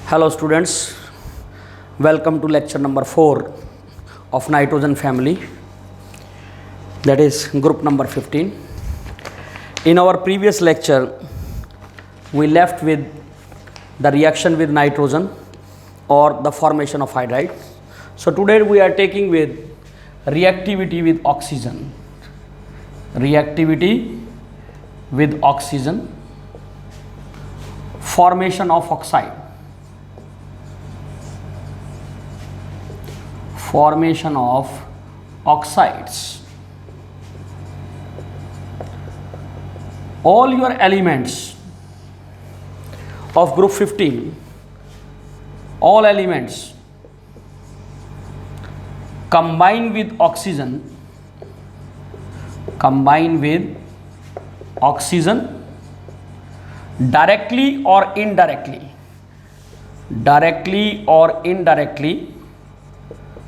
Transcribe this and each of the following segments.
Hello students, welcome to lecture number 4 of nitrogen family, that is group number 15. In our previous lecture we left with the reaction with nitrogen or the formation of hydride. So today we are taking with reactivity with oxygen. Reactivity with oxygen, formation of oxide. Formation of oxides. All your elements of group 15, all elements combine with oxygen, directly or indirectly,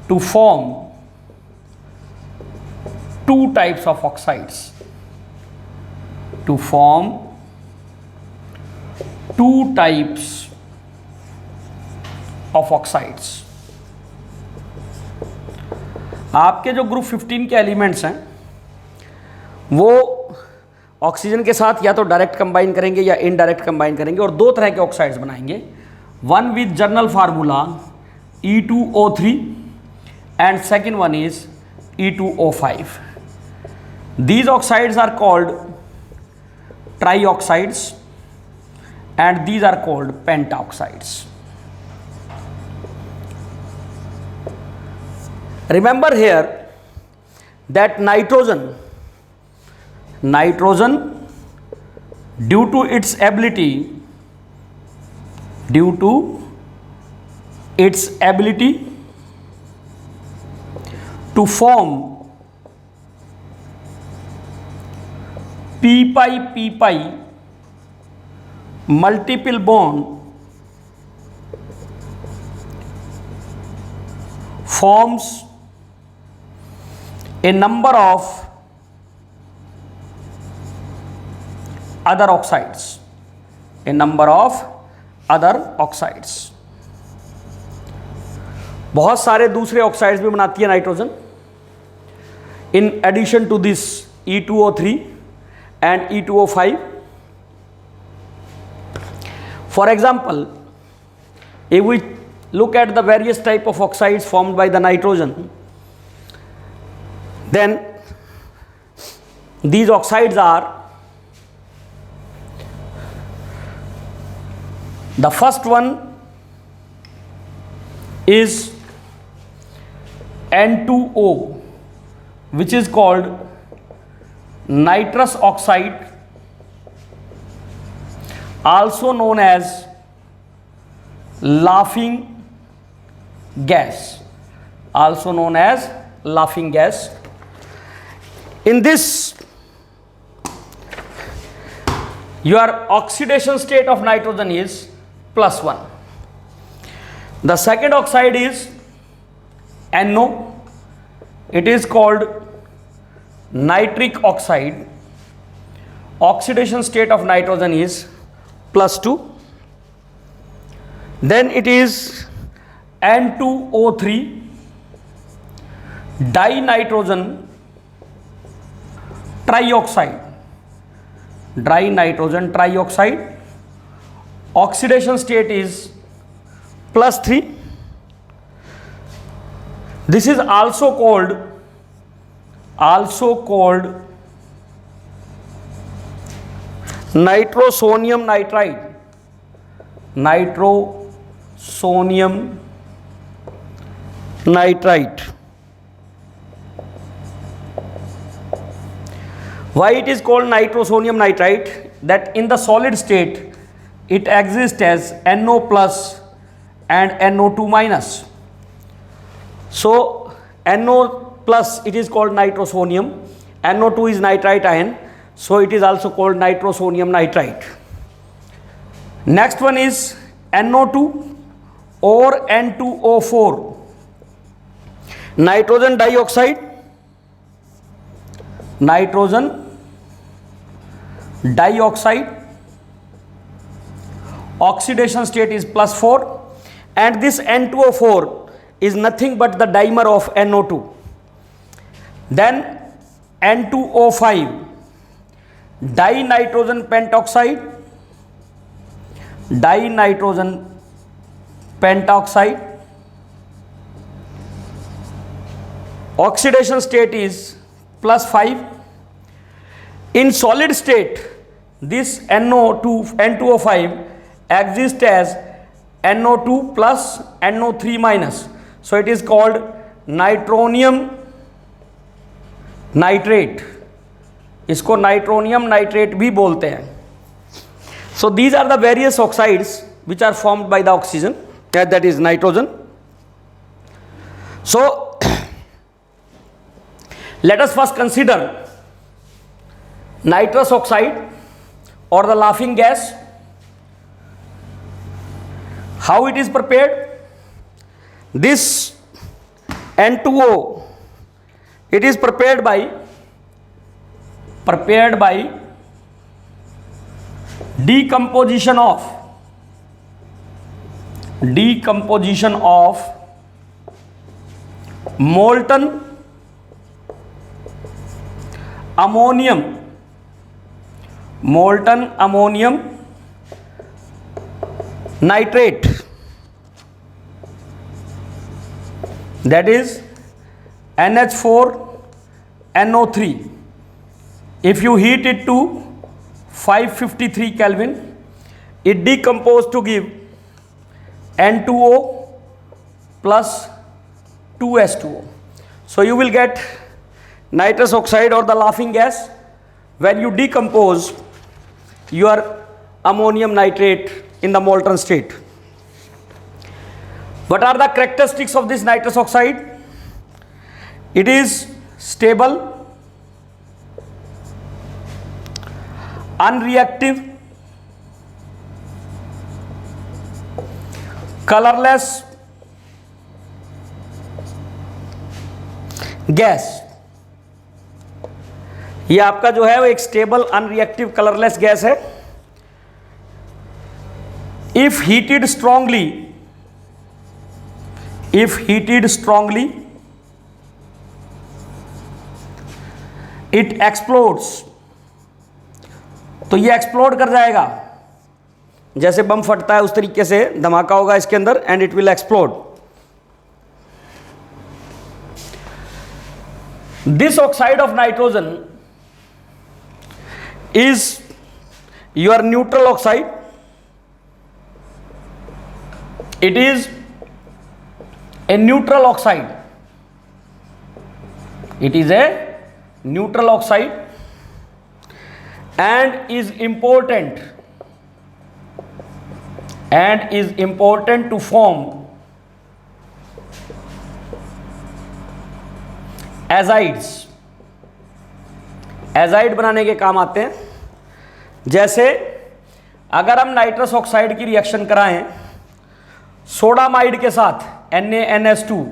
to form two types of oxides. आपके जो group 15 के elements हैं वो oxygen के साथ या तो direct combine करेंगे या इनडायरेक्ट कंबाइन करेंगे और दो तरह के ऑक्साइड्स बनाएंगे. One with general formula E2O3 and second one is E2O5. These oxides are called trioxides and these are called pentaoxides. Remember here that nitrogen due to its ability to form p-pi multiple bond forms a number of other oxides. बहुत सारे दूसरे oxides भी बनाती है nitrogen. In addition to this E2O3 and E2O5, for example, if we look at the various type of oxides formed by the nitrogen, then these oxides are: the first one is N2O, which is called nitrous oxide, also known as laughing gas. In this, your oxidation state of nitrogen is +1. The second oxide is NO. It is called nitric oxide. Oxidation state of nitrogen is +2. Then it is N2O3, dinitrogen trioxide. Oxidation state is +3. This is also called nitrosonium nitrite. Why it is called nitrosonium nitrite? That in the solid state it exists as NO plus and NO2 minus. So NO plus, it is called nitrosonium. NO2 is nitrite ion, so it is also called nitrosonium nitrite. Next one is NO2 or N2O4, nitrogen dioxide. Oxidation state is +4. and this N2O4 is nothing but the dimer of NO2. Then N2O5, dinitrogen pentoxide, oxidation state is +5. In solid state, this N2O5 exists as NO2 plus NO3 minus. So it is called nitronium nitrate. इसको nitronium nitrate भी बोलते हैं. So these are the various oxides which are formed by the oxygen, that is nitrogen. So let us first consider nitrous oxide or the laughing gas. How it is prepared? This N2O, it is prepared by decomposition of molten ammonium nitrate, that is NH4NO3. If you heat it to 553 Kelvin, it decomposes to give N2O plus 2H2O. So you will get nitrous oxide or the laughing gas when you decompose your ammonium nitrate in the molten state. What are the characteristics of this nitrous oxide? It is stable, unreactive, colorless gas. ये आपका जो है वो एक stable unreactive colourless gas है. If heated strongly, it explodes. तो ये explode कर जाएगा, जैसे बम फटता है उस तरीके से धमाका होगा इसके अंदर, and it will explode. This oxide of nitrogen is your neutral oxide. It is a neutral oxide. It is a neutral oxide and is important to form azides. Azide बनाने के काम आते हैं. जैसे अगर हम नाइट्रस ऑक्साइड की reaction कराएं सोडामाइड के साथ, NaNH2,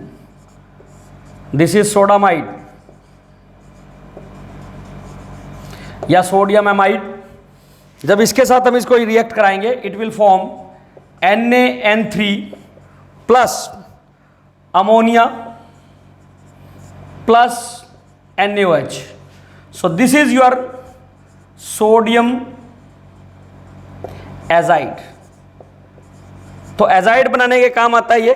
दिस इज सोडामाइड या सोडियम एमाइड. जब इसके साथ हम इसको रिएक्ट कराएंगे, it will form NaN3 plus ammonia plus NaOH. So this is your sodium azide. तो एजाइड बनाने के काम आता है ये.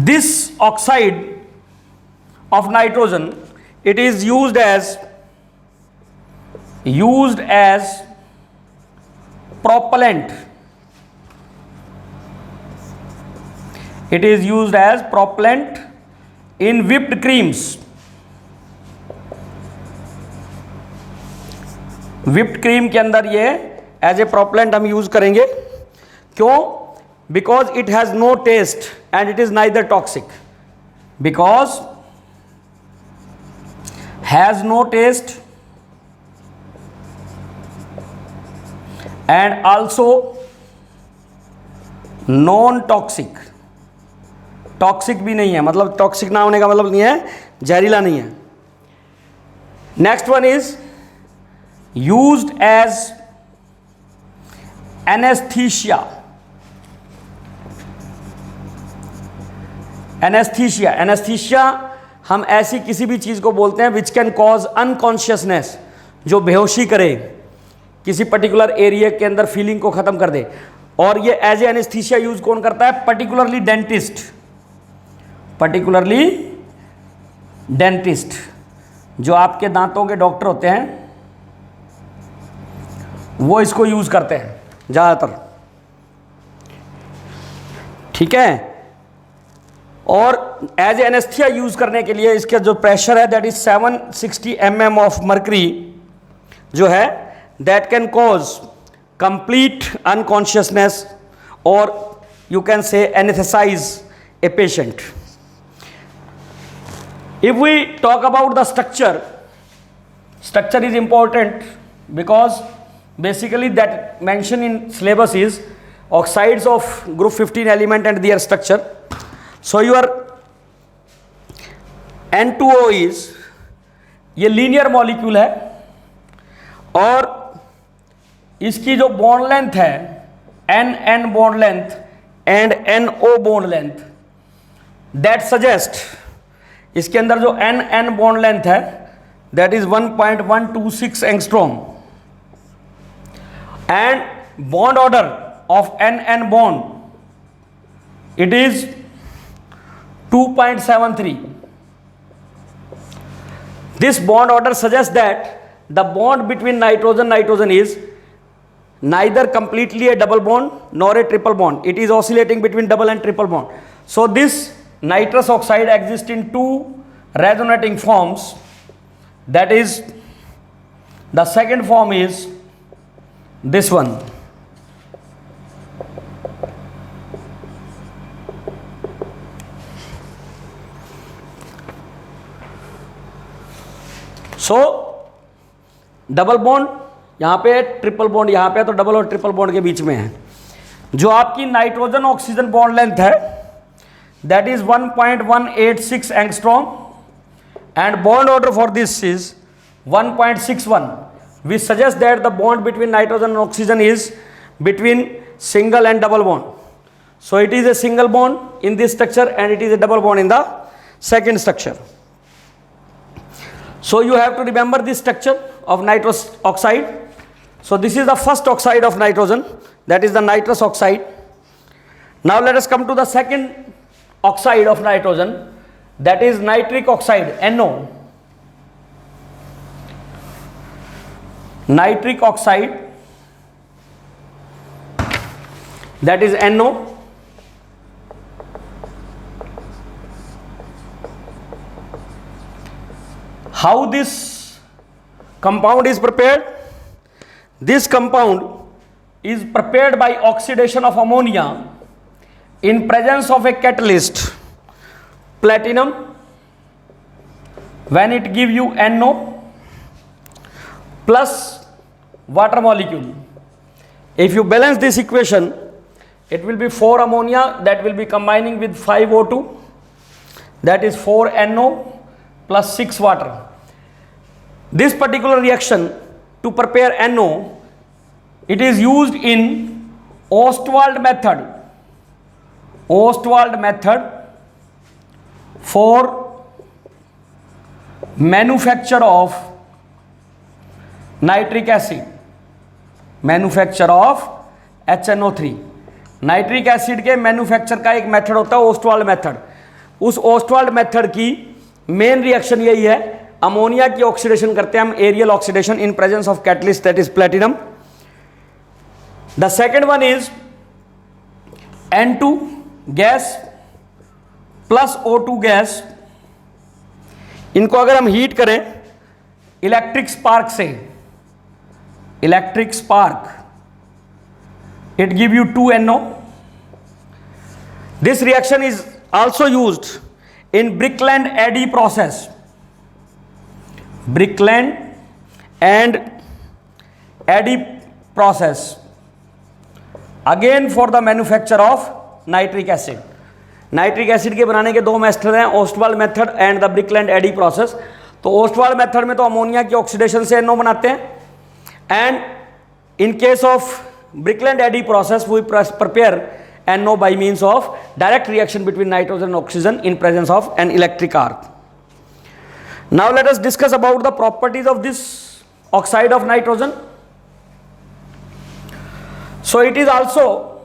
This oxide of nitrogen, it is used as propellant. It is used as propellant in whipped creams. whipped cream के अंदर ये एज ए प्रोपेलेंट हम यूज करेंगे. क्यों? Because it has no taste and it is neither toxic. Because has no taste and also non toxic. Toxic भी नहीं है, मतलब टॉक्सिक ना होने का मतलब नहीं है जहरीला नहीं है. Next one is used as anaesthesia. Anaesthesia, anaesthesia हम ऐसी किसी भी चीज़ को बोलते हैं विच कैन कॉज अनकॉन्शियसनेस, जो बेहोशी करे, किसी पर्टिकुलर एरिया के अंदर फीलिंग को ख़त्म कर दे। और ये एज ए एनेस्थीसिया यूज कौन करता है? पर्टिकुलरली डेंटिस्ट, पर्टिकुलरली डेंटिस्ट, जो आपके दांतों के डॉक्टर होते हैं वो इसको यूज करते हैं ज़्यादातर, ठीक है। और एज एनेस्थीसिया यूज करने के लिए इसका जो प्रेशर है that is 760 mm of mercury जो है, that can cause complete unconsciousness और you can say anaesthetise a patient. If we talk about the structure, structure is important because basically that mentioned in syllabus is oxides of group 15 element and their structure. So your N2O is ये linear molecule है और इसकी जो bond length है N bond length and NO bond length, that suggest, इसके अंदर जो N bond length है that is 1.126 angstrom and bond order of N bond it is 2.73. This bond order suggests that the bond between nitrogen is neither completely a double bond nor a triple bond. It is oscillating between double and triple bond. So this nitrous oxide exists in two resonating forms. That is, the second form is this one. So double bond यहाँ पे, triple bond यहाँ पे, तो double और triple bond के बीच में है। जो आपकी नाइट्रोजन ऑक्सीजन बॉन्ड लेंथ है that is 1.186 angstrom and bond order for this is 1.61. We suggest that the bond between nitrogen and oxygen is between single and double bond. So it is a single bond in this structure and it is a double bond in the second structure. So you have to remember this structure of nitrous oxide. So this is the first oxide of nitrogen, that is the nitrous oxide. Now let us come to the second oxide of nitrogen, that is nitric oxide, NO. Nitric oxide, that is NO. How this compound is prepared? This compound is prepared by oxidation of ammonia in presence of a catalyst, platinum. When it give you NO plus water molecule. If you balance this equation, it will be 4 ammonia that will be combining with 5 O2, that is 4 NO plus 6 water. This particular reaction to prepare NO, it is used in Ostwald method. Ostwald method for manufacture of nitric acid, manufacture of HNO3. Nitric acid के manufacture का एक method होता है Ostwald method. उस Ostwald method की main reaction यही है, ammonia की ऑक्सीडेशन करते हैं हम, aerial oxidation in presence of catalyst that is platinum. The second one is N2 gas plus O2 gas. इनको अगर हम हीट करें इलेक्ट्रिक स्पार्क से, electric spark, it give you 2 NO. This reaction is also used in Brickland eddy process. Brickland and eddy process again for the manufacture of nitric acid. नाइट्रिक acid के बनाने के दो मेथड हैं, Ostwald method and the Birkeland Eyde process. तो Ostwald method में तो ammonia की ऑक्सीडेशन से NO बनाते हैं, and in case of Brickland eddy process we prepare NO by means of direct reaction between nitrogen and oxygen in presence of an electric arc. Now let us discuss about the properties of this oxide of nitrogen. So it is also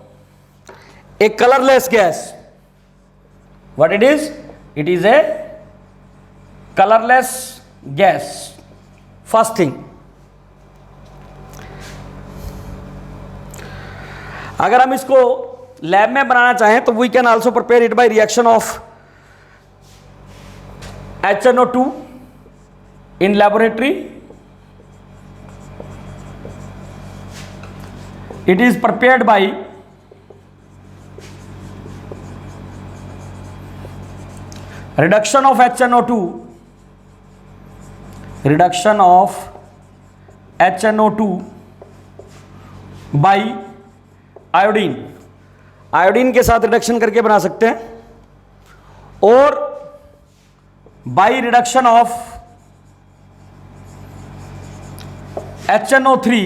a colorless gas. What it is? It is a colorless gas. First thing, अगर हम इसको lab में बनाना चाहें तो we can also prepare it by reaction of HNO2 in laboratory. It is prepared by reduction of HNO2 by iodine. Iodine के साथ reduction करके बना सकते हैं, और by reduction of HNO3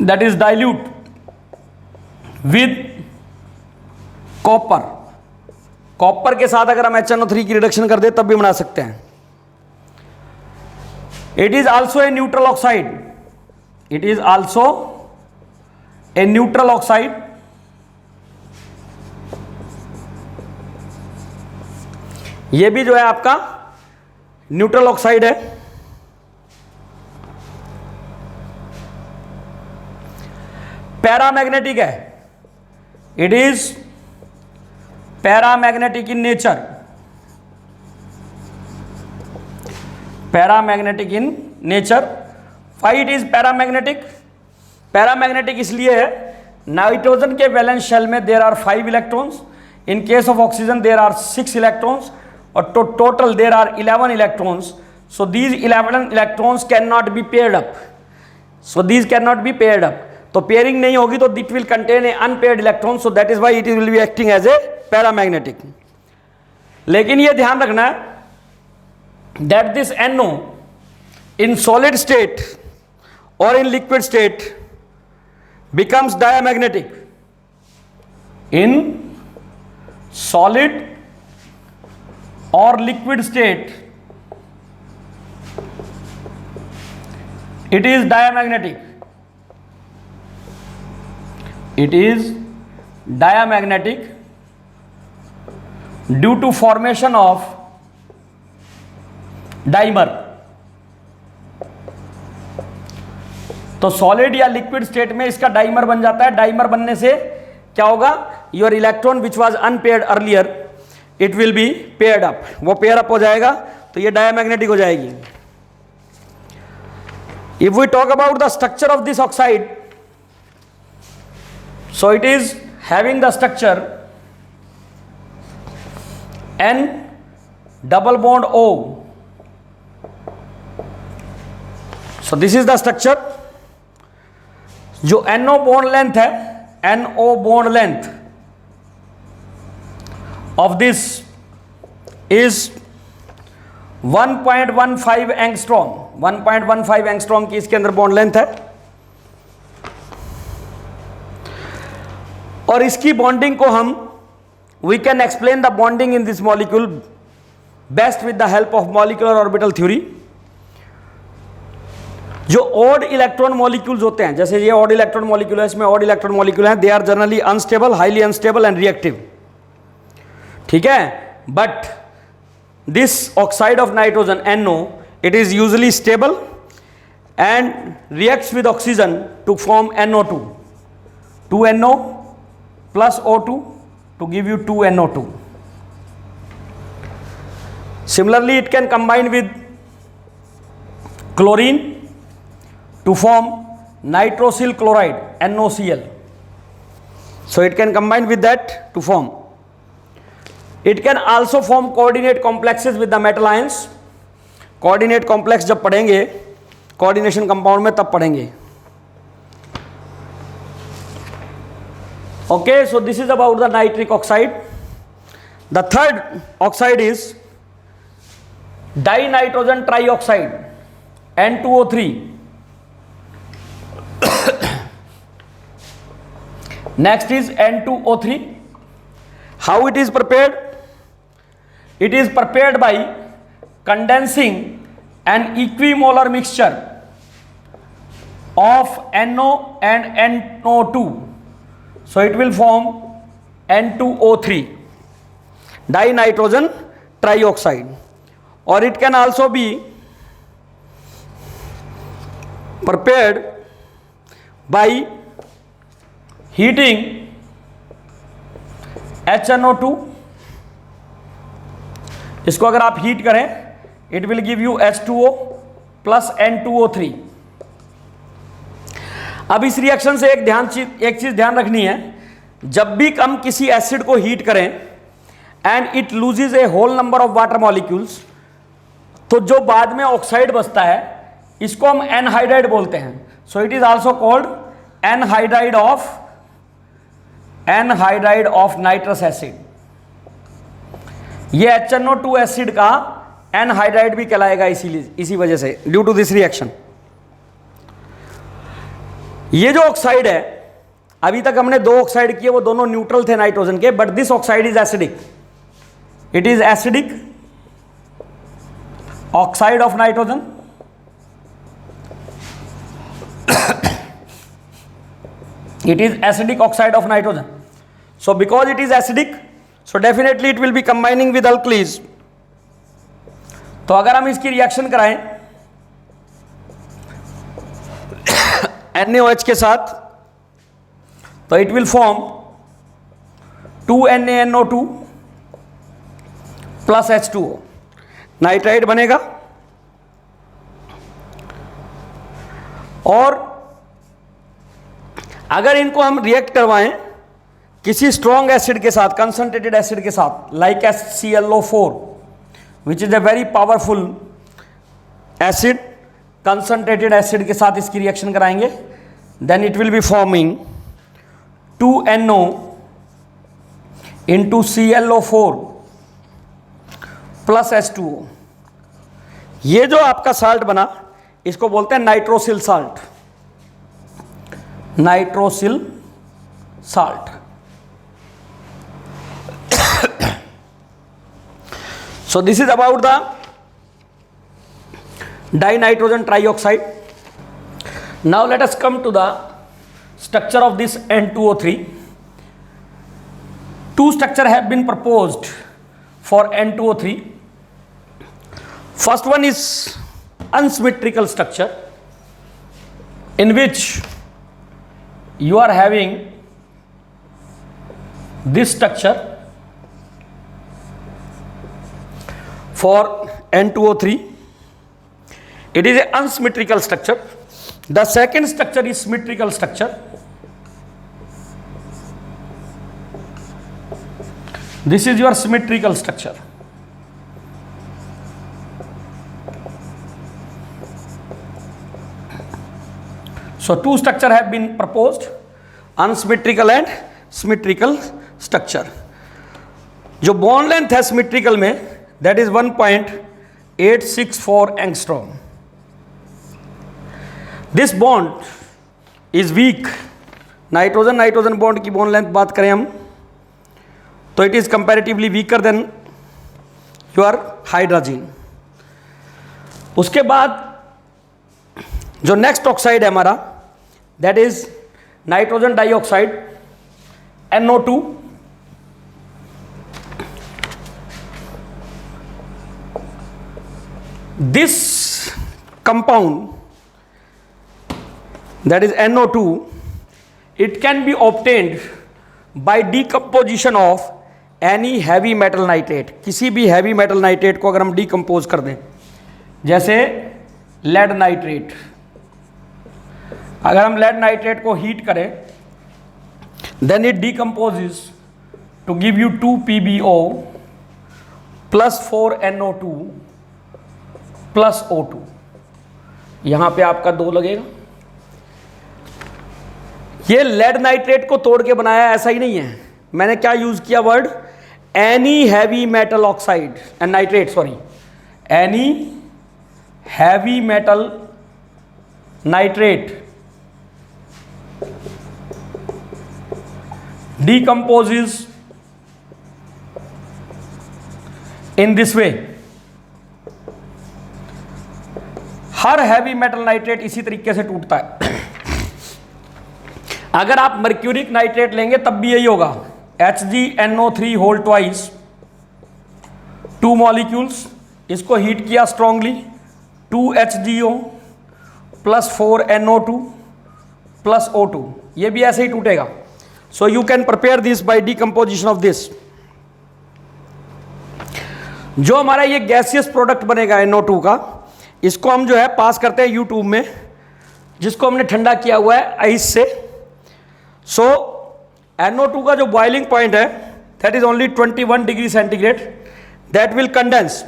that is dilute with copper. Copper के साथ अगर हम HNO3 की रिडक्शन कर दे तब भी बना सकते हैं. It is also a neutral oxide. It is also a neutral oxide. यह भी जो है आपका न्यूट्रल ऑक्साइड है. पैरामैग्नेटिक है. It is paramagnetic in nature. Paramagnetic in nature. Why it is paramagnetic? Paramagnetic इसलिए है, नाइट्रोजन के वैलेंस शेल में there are 5 electrons. In case of oxygen there are 6 electrons, और total there are 11 electrons. So these 11 electrons can not be paired up. So these can not be paired up. तो pairing नहीं होगी तो it will contain a unpaired electron. So that is why it will be acting as a paramagnetic. लेकिन यह ध्यान रखना that this NO in solid state और in liquid state becomes diamagnetic. In solid or liquid state it is diamagnetic. It is diamagnetic due to formation of dimer. तो solid या liquid state में इसका dimer बन जाता है. Dimer बनने से क्या होगा? Your electron which was unpaired earlier it will be paired up. वो पेयर अप हो जाएगा तो ये डायमैग्नेटिक हो जाएगी. If we talk about the structure of this oxide, so it is having the structure N double bond O. So this is the structure. जो NO bond length है, NO bond length of this is 1.15 angstrom. 1.15 angstrom की इसके अंदर bond length है. और इसकी bonding को हम we can explain the bonding in this molecule best with the help of molecular orbital theory. जो ऑड इलेक्ट्रॉन मॉलिक्यूल्स होते हैं, जैसे ये ऑड इलेक्ट्रॉन मॉलिक्यूल है, इसमें ऑड इलेक्ट्रॉन मॉलिक्यूल है, they are generally unstable, highly unstable and reactive. ठीक है. But this oxide of nitrogen NO, it is usually stable and reacts with oxygen to form NO2. 2NO plus O2 to give you 2NO2. Similarly, it can combine with chlorine to form nitrosyl chloride, NOCl. So it can combine with that to form. It can also form coordinate complexes with the metal ions. Coordinate complex जब पढ़ेंगे coordination compound में तब पढ़ेंगे. Okay, so this is about the nitric oxide. The third oxide is dinitrogen trioxide, N2O3. Next is N2O3. How it is prepared? It is prepared by condensing an equimolar mixture of NO and NO2. So it will form N2O3, dinitrogen trioxide, or it can also be prepared by heating HNO2. इसको अगर आप heat करें, it will give you H2O plus N2O3. अब इस reaction से एक चीज ध्यान रखनी है, जब भी हम किसी एसिड को हीट करें and it loses a whole number of water molecules, तो जो बाद में ऑक्साइड बचता है इसको हम एनहाइड्राइड बोलते हैं. सो it is also called anhydride of nitrous acid. ये HNO2 एसिड का एनहाइड्राइड भी कहलाएगा इसी वजह से, ड्यू टू दिस रिएक्शन. ये जो ऑक्साइड है, अभी तक हमने दो ऑक्साइड किए, वो दोनों न्यूट्रल थे नाइट्रोजन के, but this oxide is acidic. It is acidic oxide of nitrogen. It is acidic oxide of nitrogen. So because it is acidic, so definitely it will be combining with alkalis. तो अगर हम इसकी reaction कराएं NaOH के साथ, तो it will form 2NaNO2 plus H2O, nitride बनेगा. और अगर इनको हम रिएक्ट करवाएं किसी स्ट्रॉन्ग एसिड के साथ, कंसंट्रेटेड एसिड के साथ, लाइक HClO4, which is a very powerful acid, concentrated acid के साथ इसकी रिएक्शन कराएंगे, then it will be forming 2NO into ClO4 plus H2O. ये जो आपका साल्ट बना, इसको बोलते हैं nitrosyl salt. Nitrosyl salt. So this is about the dinitrogen trioxide. Now let us come to the structure of this N2O3. Two structures have been proposed for N2O3. First one is unsymmetrical structure, in which you are having this structure for N2O3. It is an unsymmetrical structure. The second structure is symmetrical structure. This is your symmetrical structure. So two structure have been proposed, unsymmetrical and symmetrical structure. जो bond length है symmetrical में, that is 1.864 angstrom. This bond is weak. Nitrogen bond की bond length बात करें हम, तो it is comparatively weaker then your hydrogen. उसके बाद जो नेक्स्ट ऑक्साइड है हमारा, that is nitrogen dioxide, NO2. This compound, that is NO2, it can be obtained by decomposition of any heavy metal nitrate. किसी भी heavy metal nitrate को अगर हम decompose कर दें, जैसे lead nitrate, अगर हम लेड नाइट्रेट को हीट करें, then it decomposes to give you 2PbO plus 4NO2 plus O2. यहां पे आपका 2 लगेगा. ये लेड नाइट्रेट को तोड़ के बनाया, ऐसा ही नहीं है. मैंने क्या यूज किया word, any heavy metal oxide and nitrate, sorry, any heavy metal nitrate decomposes in this way. Her heavy metal nitrate इसी तरीके से टूटता है. अगर आप मर्क्यूरिक नाइट्रेट लेंगे तब भी यही होगा. HgNO3 होल ट्वाइस, 2 मॉलिक्यूल्स, इसको हीट किया strongly, 2HgO plus 4NO2 plus O2, ये भी ऐसे ही टूटेगा. So you can prepare this by decomposition of this. जो हमारा ये गैसियस प्रोडक्ट बनेगा NO2 का, इसको हम जो है पास करते हैं U ट्यूब में, जिसको हमने ठंडा किया हुआ है आइस से. सो NO2 का जो बॉइलिंग पॉइंट है that is only 21 degree centigrade. That will condense,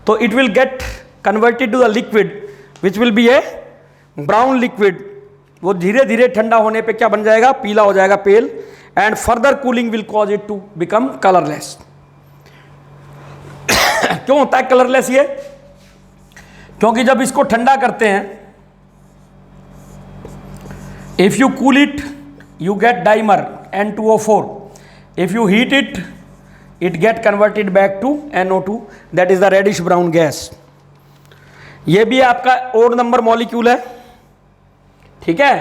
तो it will get converted to the liquid which will be a brown liquid. वो धीरे धीरे ठंडा होने पे क्या बन जाएगा, पीला हो जाएगा, pale. And further cooling will cause it to become colourless. क्यों होता है कलरलेस ये? क्योंकि जब इसको ठंडा करते हैं, if you cool it you get dimer N2O4. if you heat it, it get converted back to NO2, that is the reddish brown gas. ये भी आपका ओड नंबर मॉलिक्यूल है, ठीक है.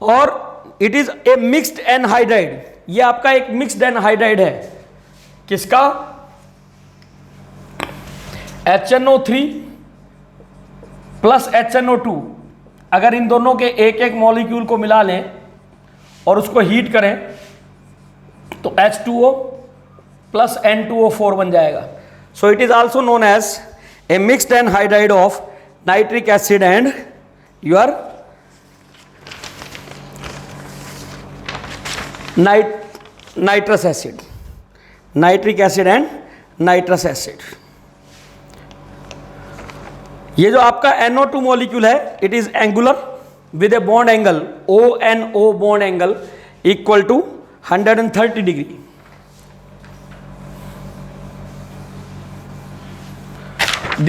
और it is A mixed anhydride. ये आपका एक मिक्स्ड एनहाइड्राइड है. किसका? HNO3 plus HNO2. अगर इन दोनों के एक एक मॉलिक्यूल को मिला लें और उसको हीट करें तो H2O प्लस N2O4 बन जाएगा. So it is also known as a mixed anhydride of nitric acid and your nitrous acid. Nitric acid and nitrous acid. ये जो आपका NO2 मॉलिक्यूल है, it is angular with a bond angle ONO bond angle equal to 130 degree.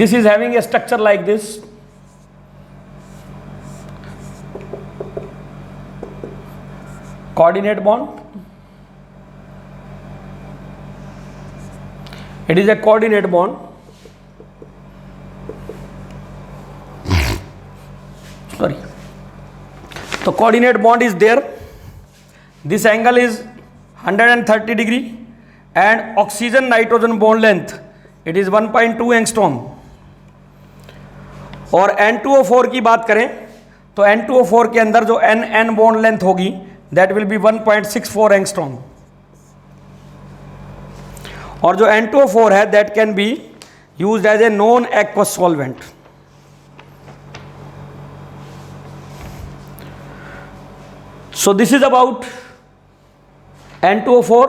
This is having a structure like this. Coordinate bond. It is a coordinate bond. Sorry. So coordinate bond is there. This angle is 130 degree and oxygen nitrogen bond length it is 1.2 angstrom. और N2O4 की बात करें तो N2O4 के अंदर जो N bond length होगी that will be 1.64 angstrom. और जो N2O4 है that can be used as a non aqueous solvent. So this is about N2O4.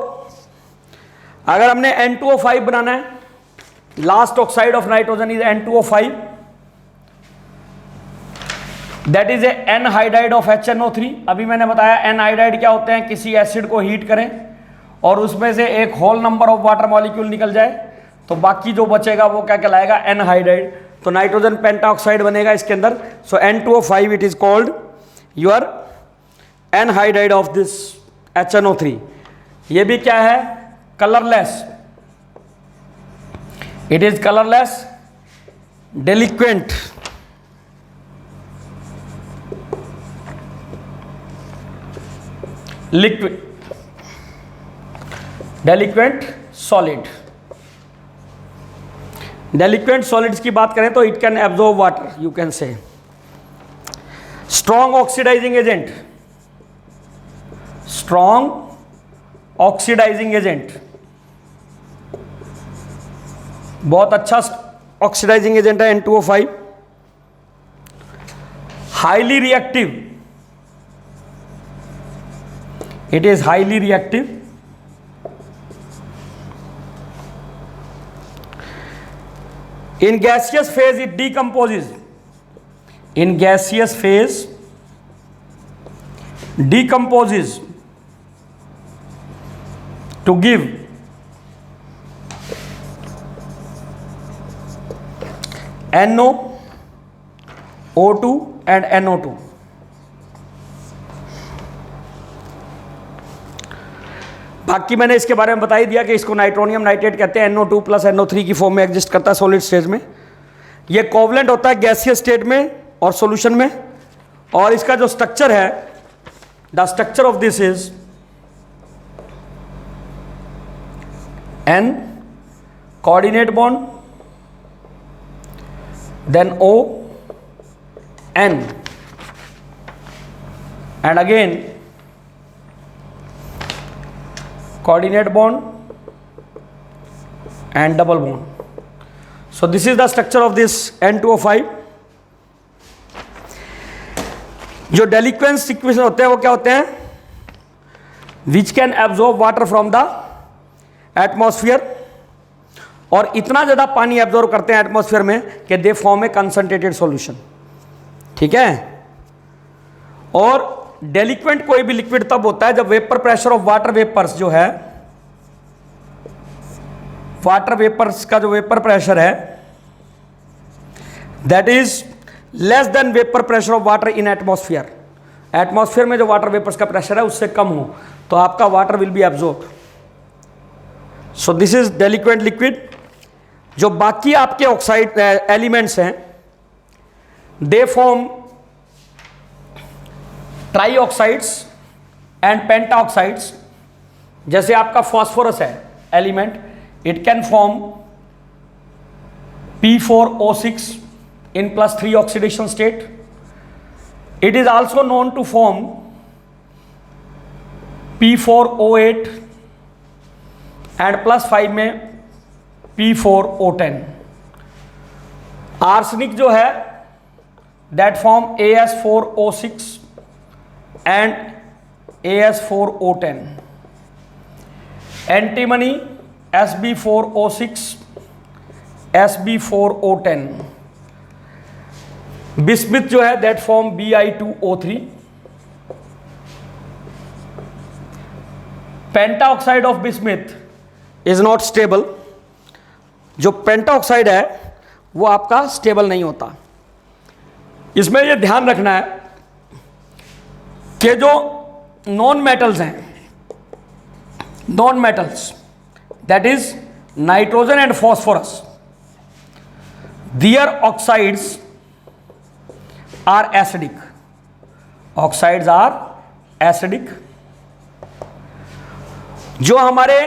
अगर हमने N2O5 बनाना है, last oxide of nitrogen is N2O5. That is a anhydride of HNO3. अभी मैंने बताया anhydride क्या होते हैं, किसी एसिड को हीट करें और उसमें से एक whole number of water molecule निकल जाए तो बाकी जो बचेगा वो क्या कहलाएगा, एनहाइड्राइड. तो नाइट्रोजन पेंटाऑक्साइड बनेगा इसके अंदर. So N2O5 it is called your anhydride of this HNO3. ये भी क्या है, colourless. It is colourless, deliquescent. Liquid, deliquescent solid. Deliquescent solids की बात करें तो it can absorb water, you can say. Strong oxidising agent. Strong oxidising agent, बहुत अच्छा ऑक्सीडाइजिंग एजेंट है N2O5. Highly reactive. It is highly reactive. In gaseous phase it decomposes. In gaseous phase decomposes to give NO, O2 and NO2. बाकी मैंने इसके बारे में बता ही दिया कि इसको नाइट्रोनियम नाइट्रेट कहते हैं, NO2 प्लस NO3 की फॉर्म में एग्जिस्ट करता है सॉलिड स्टेज में। ये कोवलेंट होता है गैसियस स्टेट में और सॉल्यूशन में। और इसका जो स्ट्रक्चर है, the structure of this is N coordinate bond, then O N and again coordinate bond and double bond. So this is the structure of this N2O5. जो डेलिक्वेंस इक्वेशन होते हैं वो क्या होते हैं? Which can absorb water from the atmosphere, और इतना ज़्यादा पानी एब्जॉर्ब करते हैं एटमॉस्फेयर में कि they form A concentrated solution. ठीक है। और डेलिक्वेंट कोई भी लिक्विड तब होता है जब vapour pressure of water vapours जो है, वाटर वेपर्स का जो वेपर प्रेशर है that is less than vapour pressure of water in atmosphere. Atmosphere में जो वाटर वेपर्स का प्रेशर है उससे कम हो तो आपका water will be absorb. So this is deliquescent liquid. जो बाकी आपके ऑक्साइड एलिमेंट्स हैं they form trioxides and pentoxides. जैसे आपका फॉस्फोरस है element, it can form P4O6 in +3 oxidation state. It is also known to form P4O8 and +5 में P4O10. Arsenic जो है that form AS4O6 and AS4O10. Antimony SB4O6 SB4O10. Bismuth जो है that form Bi2O3. Pentoxide of bismuth is not stable. जो pentoxide है वो आपका stable नहीं होता। इसमें ये ध्यान रखना है कि जो नॉन मेटल्स हैं, non metals that is nitrogen and phosphorus, their oxides are acidic. Oxides are acidic. जो हमारे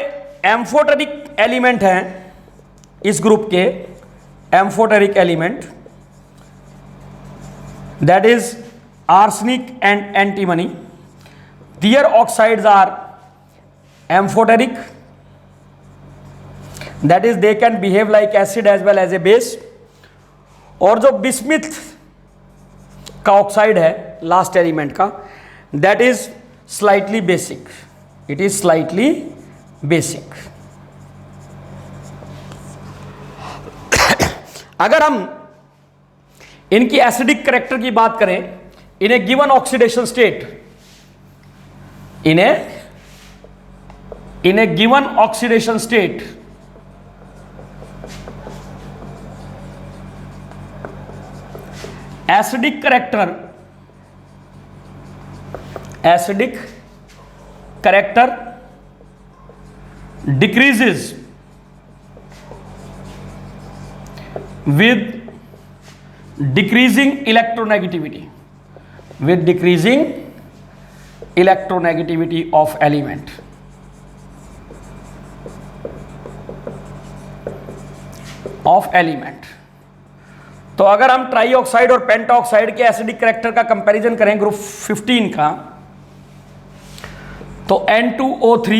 एम्फोटेरिक एलिमेंट हैं इस ग्रुप के, amphoteric element that is arsenic and antimony, their oxides are amphoteric, that is they can behave like acid as well as a base. और जो bismuth का oxide है last element का that is slightly basic, it is slightly basic. अगर हम इनकी acidic character की बात करें in a given oxidation state, in a given oxidation state, acidic character decreases with decreasing electronegativity, of element. तो अगर हम ट्राई ऑक्साइड और पेंटा ऑक्साइड के एसिडिक कैरेक्टर का कंपैरिजन करें ग्रुप 15 का, तो N2O3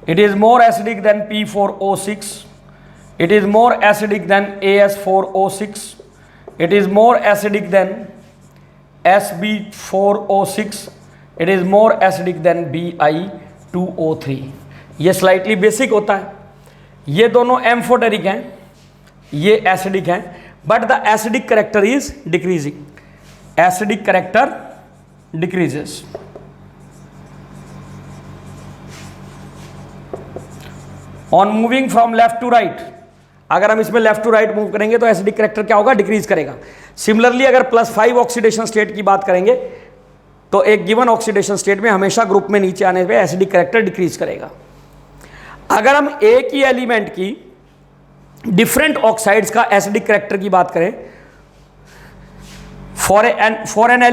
it is more acidic then P4O6, it is more acidic then AS4O6, it is more acidic then SB4O6, it is more acidic then Bi2O3। ये slightly basic होता है। ये दोनों amphoteric हैं, ये एसिडिक हैं, but the acidic character is decreasing, acidic character decreases. On moving from left to right, अगर हम इसमें लेफ्ट टू राइट मूव करेंगे तो एसिडिक कैरेक्टर क्या होगा? डिक्रीज करेगा। सिमिलरली अगर +5 ऑक्सीडेशन स्टेट की बात करेंगे तो एक गिवन ऑक्सीडेशन स्टेट में हमेशा ग्रुप में नीचे आने पे एसिडिक कैरेक्टर डिक्रीज करेगा। अगर हम एक ही एलिमेंट की डिफरेंट ऑक्साइड्स का एसिडिक कैरेक्टर की बात करें, for an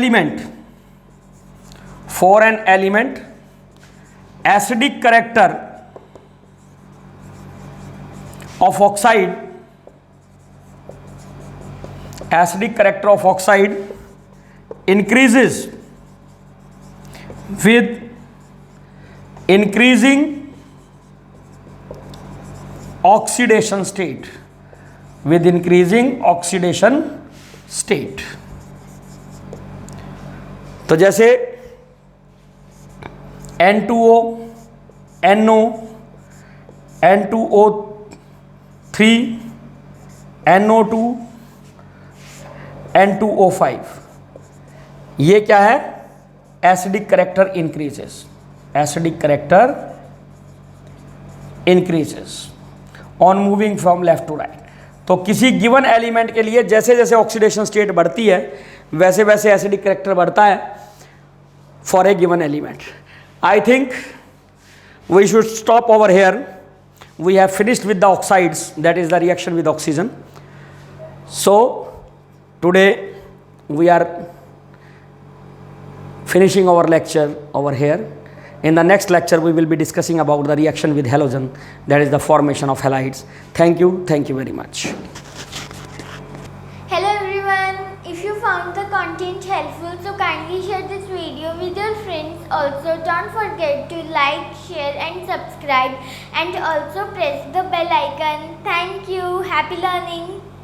element acidic character of oxide increases with increasing oxidation state, तो जैसे N2O, NO, N2O3, NO2, N2O5, ये क्या है? Acidic character increases on moving from left to right. तो किसी गिवन एलिमेंट के लिए जैसे जैसे ऑक्सीडेशन स्टेट बढ़ती है वैसे वैसे एसिडिक कैरेक्टर बढ़ता है for a given element. I think we should stop over here. We have finished with the oxides, that is the reaction with oxygen. So today we are finishing our lecture over here. In the next lecture we will be discussing about the reaction with halogen, that is the formation of halides. Thank you very much. Hello everyone, if you found the content helpful, so kindly share this video with your friends. Also don't forget to like, share and subscribe, and also press the bell icon. Thank you. Happy learning.